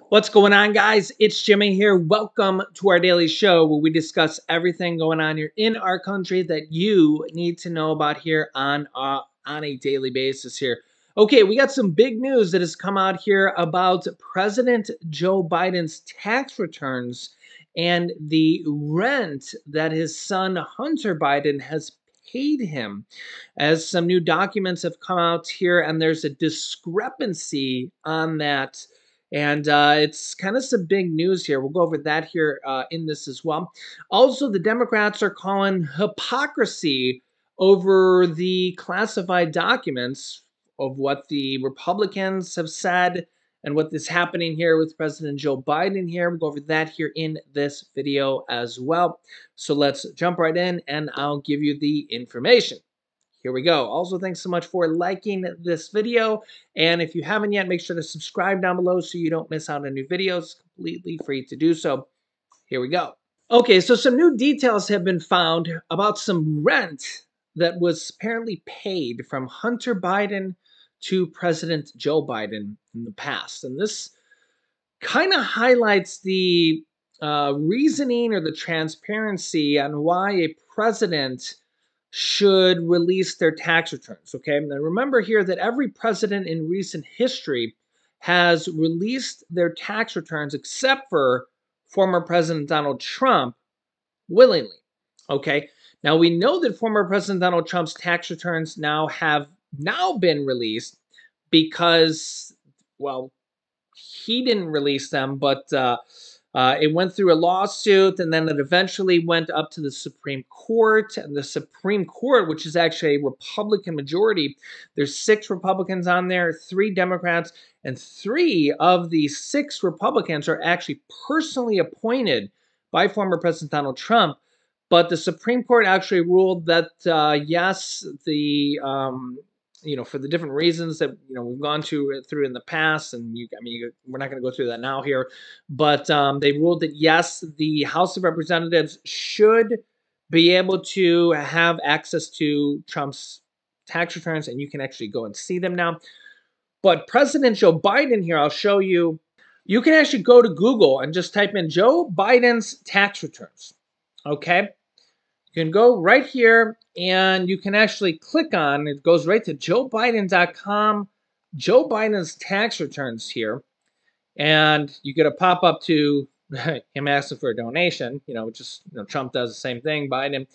What's going on, guys? It's Jimmy here. Welcome to our daily show where we discuss everything going on here in our country that you need to know about here on a daily basis here. Okay, we got some big news that has come out here about President Joe Biden's tax returns and the rent that his son Hunter Biden has paid him, as some new documents have come out here and there's a discrepancy on that, and it's kind of some big news here. We'll go over that here in this as well. Also, the Democrats are calling hypocrisy over the classified documents of what the Republicans have said and what is happening here with President Joe Biden here. We'll go over that here in this video as well. So let's jump right in and I'll give you the information. Here we go. Also, thanks so much for liking this video. And if you haven't yet, make sure to subscribe down below so you don't miss out on new videos. Completely free to do so. Here we go. Okay, so some new details have been found about some rent that was apparently paid from Hunter Biden to President Joe Biden in the past. And this kind of highlights the reasoning or the transparency on why a president should release their tax returns, okay? And remember here that every president in recent history has released their tax returns except for former President Donald Trump willingly, okay? Now, we know that former President Donald Trump's tax returns have been released because, well, he didn't release them, but it went through a lawsuit, and then it eventually went up to the Supreme Court. And the Supreme Court, which is actually a Republican majority, there's 6 Republicans on there, 3 Democrats, and 3 of the 6 Republicans are actually personally appointed by former President Donald Trump. But the Supreme Court actually ruled that, yes, the for the different reasons that we've gone through in the past, and we're not going to go through that now here, but they ruled that yes, the House of Representatives should be able to have access to Trump's tax returns, and you can actually go and see them now. But President Joe Biden here, I'll show you. You can actually go to Google and just type in Joe Biden's tax returns. Okay. You can go right here and you can actually click on, it goes right to joebiden.com, Joe Biden's tax returns here. And you get a pop up to him asking for a donation, which is, Trump does the same thing, Biden.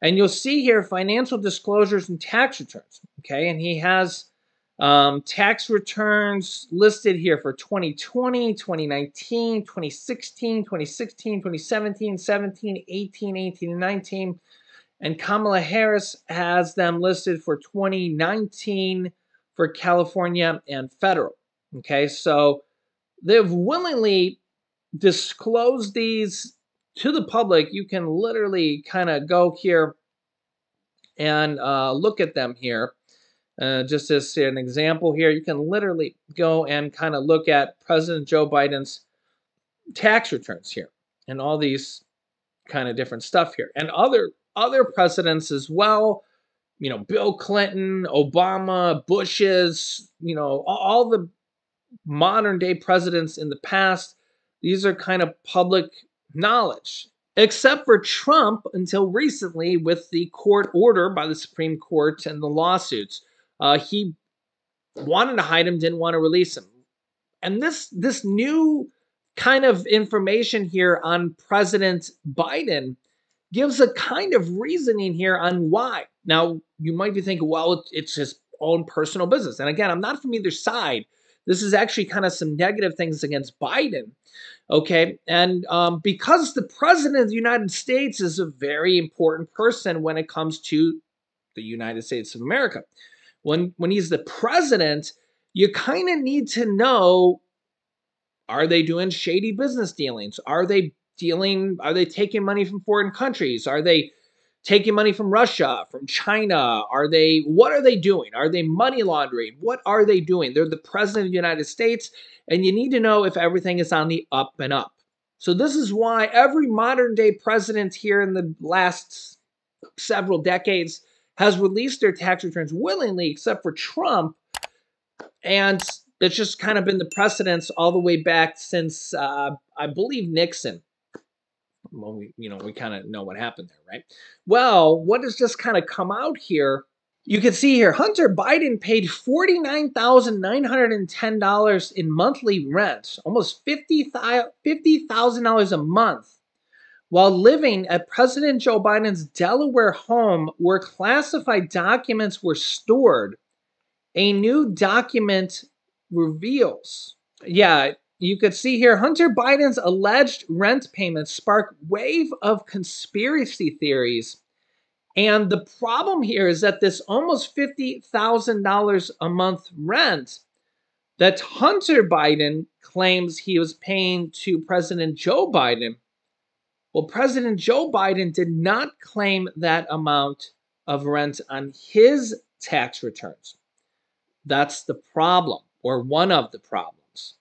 And you'll see here financial disclosures and tax returns. Okay. And he has tax returns listed here for 2020, 2019, 2016, 2017, 18, and 19. And Kamala Harris has them listed for 2019 for California and federal. Okay, so they've willingly disclosed these to the public. You can literally kind of go here and look at them here. Just as an example here, you can literally go and kind of look at President Joe Biden's tax returns here and all these kind of different stuff here. And other presidents as well, Bill Clinton, Obama, Bush's, all the modern day presidents in the past, these are kind of public knowledge. Except for Trump until recently with the court order by the Supreme Court and the lawsuits. He wanted to hide him, didn't want to release him. And this new kind of information here on President Biden gives a kind of reasoning here on why. Now, you might be thinking, well, it's his own personal business. And again, I'm not from either side. This is actually kind of some negative things against Biden. Okay, and because the president of the United States is a very important person when it comes to the United States of America. When he's the president, you kind of need to know, are they doing shady business dealings? Are they taking money from foreign countries? Are they taking money from Russia, from China? What are they doing? Are they money laundering? What are they doing? They're the president of the United States, and you need to know if everything is on the up and up. So this is why every modern day president here in the last several decades has released their tax returns willingly, except for Trump. And It's just kind of been the precedence all the way back since, I believe, Nixon. Well, we kind of know what happened there, right? Well, what has just kind of come out here, you can see here, Hunter Biden paid $49,910 in monthly rent, almost $50,000 a month, while living at President Joe Biden's Delaware home where classified documents were stored. A new document reveals. Yeah, you could see here Hunter Biden's alleged rent payments spark wave of conspiracy theories. And the problem here is that this almost $50,000 a month rent that Hunter Biden claims he was paying to President Joe Biden, well, President Joe Biden did not claim that amount of rent on his tax returns. That's the problem, or one of the problems.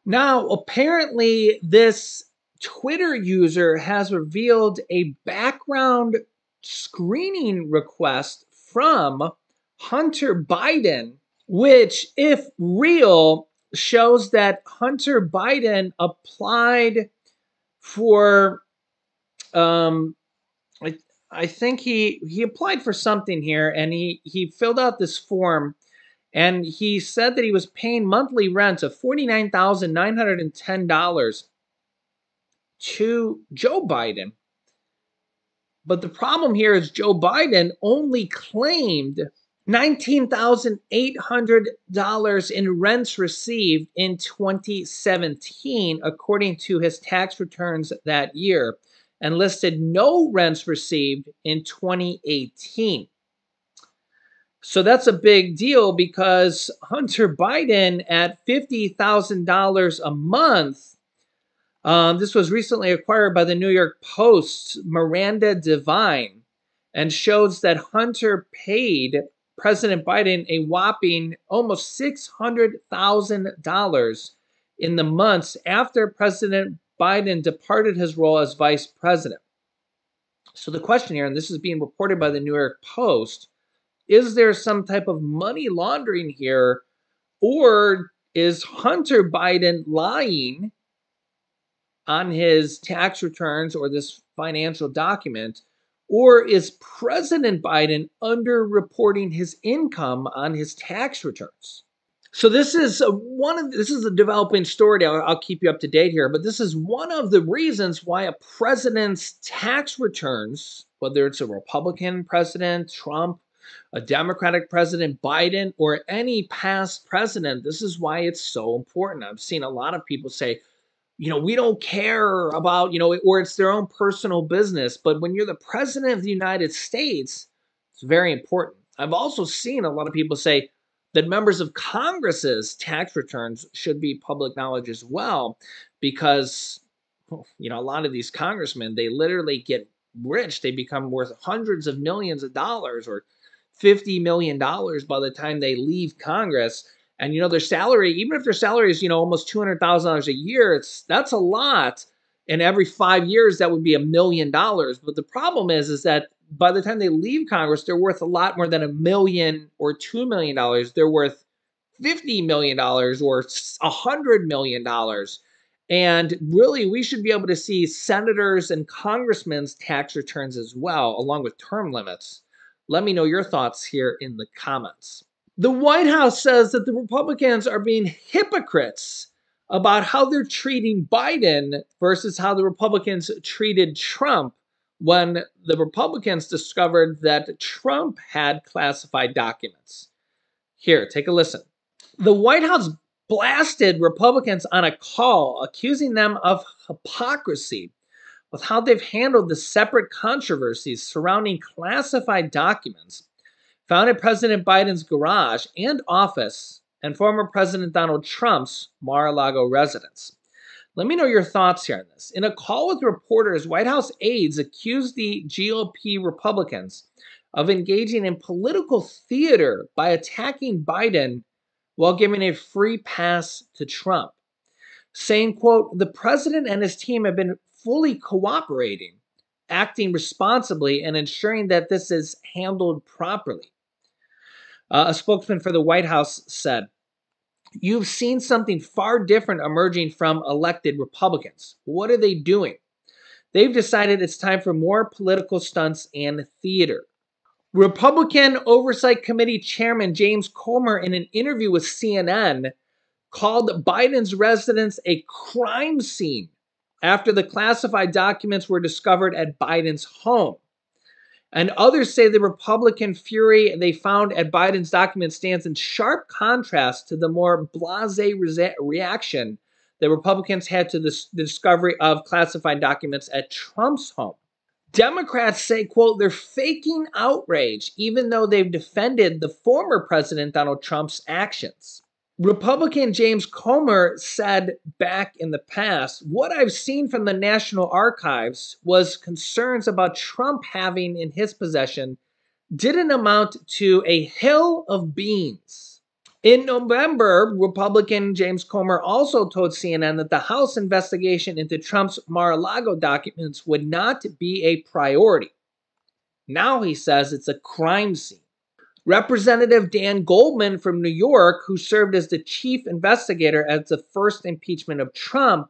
Now, apparently, this Twitter user has revealed a background screening request from Hunter Biden, which, if real, shows that Hunter Biden applied for, I think he applied for something here, and he filled out this form. And he said that he was paying monthly rent of $49,910 to Joe Biden. But the problem here is Joe Biden only claimed $19,800 in rents received in 2017, according to his tax returns that year, and listed no rents received in 2018. So that's a big deal because Hunter Biden at $50,000 a month, this was recently acquired by the New York Post's Miranda Devine, and shows that Hunter paid President Biden a whopping almost $600,000 in the months after President Biden departed his role as vice president. So the question here, and this is being reported by the New York Post, is there some type of money laundering here, or is Hunter Biden lying on his tax returns or this financial document, or is President Biden underreporting his income on his tax returns? So this is a developing story. I'll keep you up to date here, but this is one of the reasons why a president's tax returns, whether it's a Republican president, Trump, a Democratic president, Biden, or any past president, this is why it's so important. I've seen a lot of people say, we don't care about, or it's their own personal business. But when you're the president of the United States, it's very important. I've also seen a lot of people say that members of Congress's tax returns should be public knowledge as well, because, a lot of these congressmen, they literally get rich. They become worth hundreds of millions of dollars or $50 million by the time they leave Congress. And, their salary, even if their salary is, almost $200,000 a year, that's a lot. And every 5 years, that would be $1 million. But the problem is that by the time they leave Congress, they're worth a lot more than $1 million or $2 million. They're worth $50 million or $100 million. And really, we should be able to see senators and congressmen's tax returns as well, along with term limits. Let me know your thoughts here in the comments. The White House says that the Republicans are being hypocrites about how they're treating Biden versus how the Republicans treated Trump when the Republicans discovered that Trump had classified documents. Here, take a listen. The White House blasted Republicans on a call, accusing them of hypocrisy with how they've handled the separate controversies surrounding classified documents found at President Biden's garage and office and former President Donald Trump's Mar-a-Lago residence. Let me know your thoughts here on this. In a call with reporters, White House aides accused the GOP Republicans of engaging in political theater by attacking Biden while giving a free pass to Trump, saying, quote, "The president and his team have been fully cooperating, acting responsibly, and ensuring that this is handled properly." A spokesman for the White House said, you've seen something far different emerging from elected Republicans. What are they doing? They've decided it's time for more political stunts and theater. Republican Oversight Committee Chairman James Comer, in an interview with CNN, called Biden's residence a crime scene after the classified documents were discovered at Biden's home. And others say the Republican fury they found at Biden's documents stands in sharp contrast to the more blasé reaction that Republicans had to the discovery of classified documents at Trump's home. Democrats say, quote, they're faking outrage, even though they've defended the former President Donald Trump's actions. Republican James Comer said back in the past, what I've seen from the National Archives was concerns about Trump having in his possession didn't amount to a hill of beans. In November, Republican James Comer also told CNN that the House investigation into Trump's Mar-a-Lago documents would not be a priority. Now he says it's a crime scene. Representative Dan Goldman from New York, who served as the chief investigator at the first impeachment of Trump,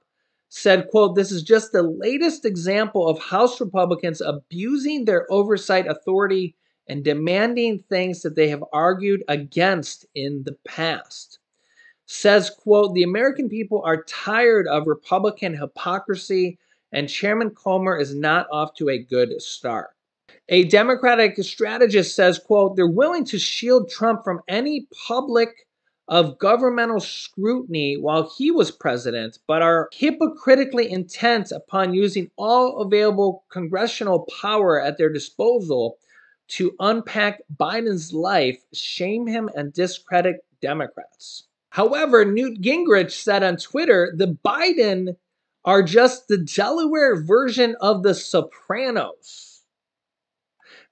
said, quote, this is just the latest example of House Republicans abusing their oversight authority and demanding things that they have argued against in the past. Says, quote, the American people are tired of Republican hypocrisy, and Chairman Comer is not off to a good start. A Democratic strategist says, quote, they're willing to shield Trump from any public of governmental scrutiny while he was president, but are hypocritically intent upon using all available congressional power at their disposal to unpack Biden's life, shame him, and discredit Democrats. However, Newt Gingrich said on Twitter, the Biden are just the Delaware version of the Sopranos.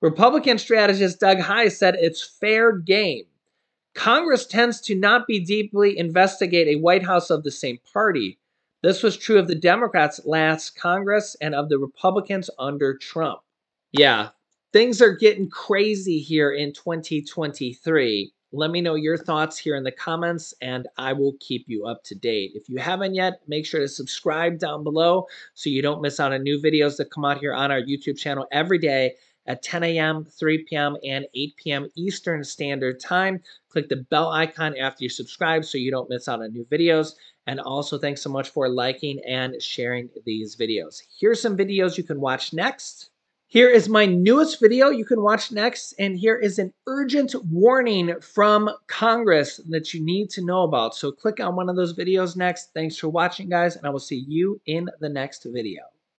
Republican strategist Doug Heye said it's fair game. Congress tends to not be deeply investigate a White House of the same party. This was true of the Democrats last Congress and of the Republicans under Trump. Yeah, things are getting crazy here in 2023. Let me know your thoughts here in the comments, and I will keep you up to date. If you haven't yet, make sure to subscribe down below so you don't miss out on new videos that come out here on our YouTube channel every day at 10 a.m., 3 p.m., and 8 p.m. Eastern Standard Time. Click the bell icon after you subscribe so you don't miss out on new videos. And also, thanks so much for liking and sharing these videos. Here's some videos you can watch next. Here is my newest video you can watch next, and here is an urgent warning from Congress that you need to know about. So click on one of those videos next. Thanks for watching, guys, and I will see you in the next video.